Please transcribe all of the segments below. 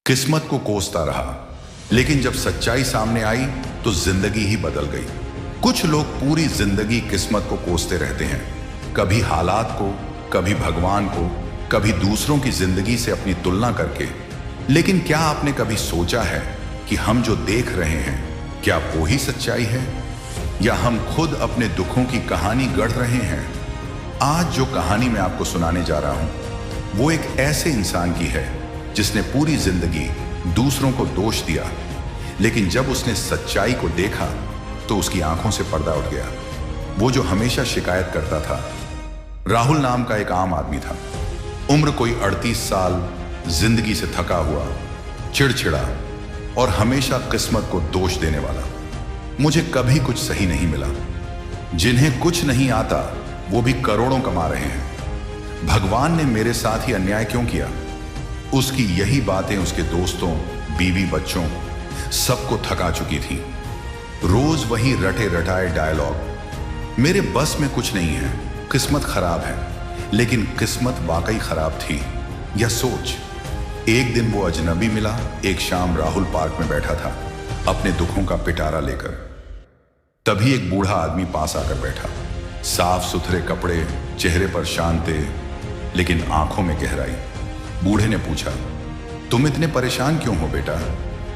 किस्मत को कोसता रहा, लेकिन जब सच्चाई सामने आई तो जिंदगी ही बदल गई। कुछ लोग पूरी जिंदगी किस्मत को कोसते रहते हैं, कभी हालात को, कभी भगवान को, कभी दूसरों की जिंदगी से अपनी तुलना करके। लेकिन क्या आपने कभी सोचा है कि हम जो देख रहे हैं क्या वो ही सच्चाई है, या हम खुद अपने दुखों की कहानी गढ़ रहे हैं? आज जो कहानी मैं आपको सुनाने जा रहा हूं वो एक ऐसे इंसान की है जिसने पूरी जिंदगी दूसरों को दोष दिया, लेकिन जब उसने सच्चाई को देखा तो उसकी आंखों से पर्दा उठ गया। वो जो हमेशा शिकायत करता था। राहुल नाम का एक आम आदमी था। उम्र कोई 38 साल, जिंदगी से थका हुआ, चिड़चिड़ा और हमेशा किस्मत को दोष देने वाला। मुझे कभी कुछ सही नहीं मिला। जिन्हें कुछ नहीं आता वो भी करोड़ों कमा रहे हैं। भगवान ने मेरे साथ ही अन्याय क्यों किया? उसकी यही बातें उसके दोस्तों, बीवी, बच्चों सबको थका चुकी थी। रोज वही रटे रटाए डायलॉग, मेरे बस में कुछ नहीं है, किस्मत खराब है। लेकिन किस्मत वाकई खराब थी या सोच? एक दिन वो अजनबी मिला। एक शाम राहुल पार्क में बैठा था अपने दुखों का पिटारा लेकर। तभी एक बूढ़ा आदमी पास आकर बैठा। साफ सुथरे कपड़े, चेहरे पर शांति, लेकिन आंखों में गहराई। बूढ़े ने पूछा, तुम इतने परेशान क्यों हो बेटा?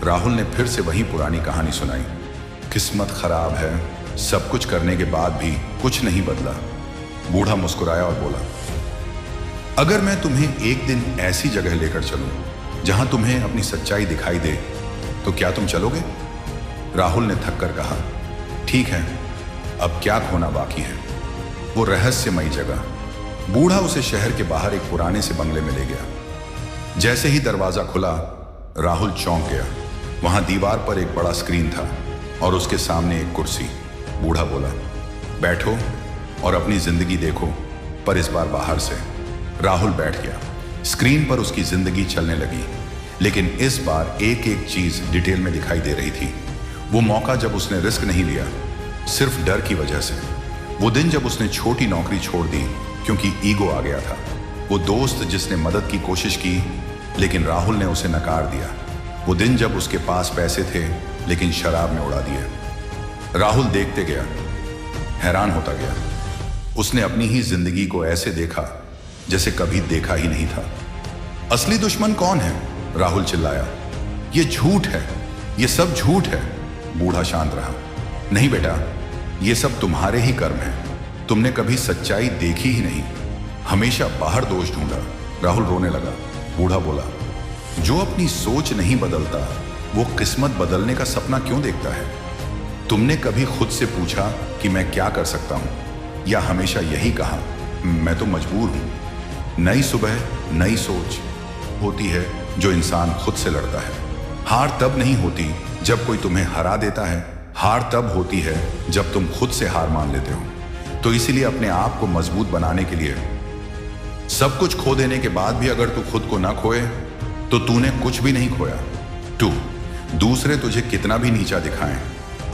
राहुल ने फिर से वही पुरानी कहानी सुनाई। किस्मत खराब है, सब कुछ करने के बाद भी कुछ नहीं बदला। बूढ़ा मुस्कुराया और बोला, अगर मैं तुम्हें एक दिन ऐसी जगह लेकर चलूं जहां तुम्हें अपनी सच्चाई दिखाई दे तो क्या तुम चलोगे? राहुल ने थक कर कहा, ठीक है, अब क्या खोना बाकी है। वो रहस्यमयी जगह। बूढ़ा उसे शहर के बाहर एक पुराने से बंगले में ले गया। जैसे ही दरवाजा खुला राहुल चौंक गया। वहां दीवार पर एक बड़ा स्क्रीन था और उसके सामने एक कुर्सी। बूढ़ा बोला, बैठो और अपनी जिंदगी देखो, पर इस बार बाहर से। राहुल बैठ गया। स्क्रीन पर उसकी जिंदगी चलने लगी, लेकिन इस बार एक एक चीज डिटेल में दिखाई दे रही थी। वो मौका जब उसने रिस्क नहीं लिया, सिर्फ डर की वजह से। वो दिन जब उसने छोटी नौकरी छोड़ दी क्योंकि ईगो आ गया था। वो दोस्त जिसने मदद की कोशिश की लेकिन राहुल ने उसे नकार दिया। वो दिन जब उसके पास पैसे थे लेकिन शराब में उड़ा दिए। राहुल देखते गया, हैरान होता गया। उसने अपनी ही जिंदगी को ऐसे देखा जैसे कभी देखा ही नहीं था। असली दुश्मन कौन है? राहुल चिल्लाया, ये झूठ है, ये सब झूठ है। बूढ़ा शांत रहा। नहीं बेटा, ये सब तुम्हारे ही कर्म हैं। तुमने कभी सच्चाई देखी ही नहीं, हमेशा बाहर दोष ढूंढा। राहुल रोने लगा। बूढ़ा बोला, जो अपनी सोच नहीं बदलता वो किस्मत बदलने का सपना क्यों देखता है? तुमने कभी खुद से पूछा कि मैं क्या कर सकता हूं, या हमेशा यही कहा मैं तो मजबूर हूं? नई सुबह, नई सोच होती है जो इंसान खुद से लड़ता है। हार तब नहीं होती जब कोई तुम्हें हरा देता है, हार तब होती है जब तुम खुद से हार मान लेते हो। तो इसीलिए अपने आप को मजबूत बनाने के लिए, सब कुछ खो देने के बाद भी अगर तू खुद को ना खोए तो तूने कुछ भी नहीं खोया। 2, दूसरे तुझे कितना भी नीचा दिखाएं,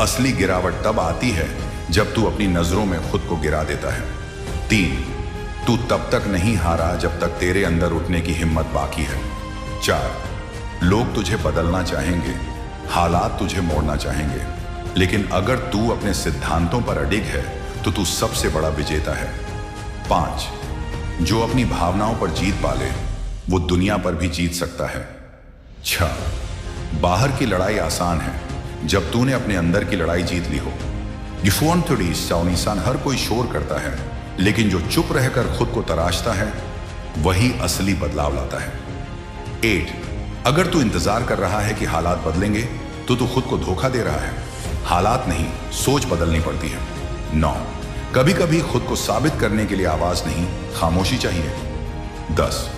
असली गिरावट तब आती है जब तू अपनी नजरों में खुद को गिरा देता है। 3, तू तब तक नहीं हारा जब तक तेरे अंदर उठने की हिम्मत बाकी है। 4, लोग तुझे बदलना चाहेंगे, हालात तुझे मोड़ना चाहेंगे, लेकिन अगर तू अपने सिद्धांतों पर अडिग है तो तू सबसे बड़ा विजेता है। 5, जो अपनी भावनाओं पर जीत पाले वो दुनिया पर भी जीत सकता है। 6, बाहर की लड़ाई आसान है जब तूने अपने अंदर की लड़ाई जीत ली हो। इंसान हर कोई शोर करता है, लेकिन जो चुप रहकर खुद को तराशता है वही असली बदलाव लाता है। 8, अगर तू इंतजार कर रहा है कि हालात बदलेंगे तो तू खुद को धोखा दे रहा है। हालात नहीं, सोच बदलनी पड़ती है। 9, कभी कभी खुद को साबित करने के लिए आवाज नहीं, खामोशी चाहिए। 10,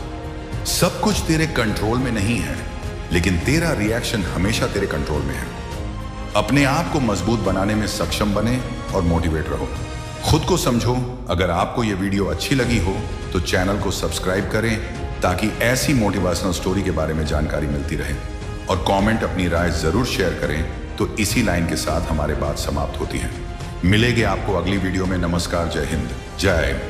सब कुछ तेरे कंट्रोल में नहीं है, लेकिन तेरा रिएक्शन हमेशा तेरे कंट्रोल में है। अपने आप को मजबूत बनाने में सक्षम बने और मोटिवेट रहो। खुद को समझो। अगर आपको यह वीडियो अच्छी लगी हो तो चैनल को सब्सक्राइब करें ताकि ऐसी मोटिवेशनल स्टोरी के बारे में जानकारी मिलती रहे, और कमेंट अपनी राय जरूर शेयर करें। तो इसी लाइन के साथ हमारे बात समाप्त होती है। मिलेंगे आपको अगली वीडियो में। नमस्कार, जय हिंद, जय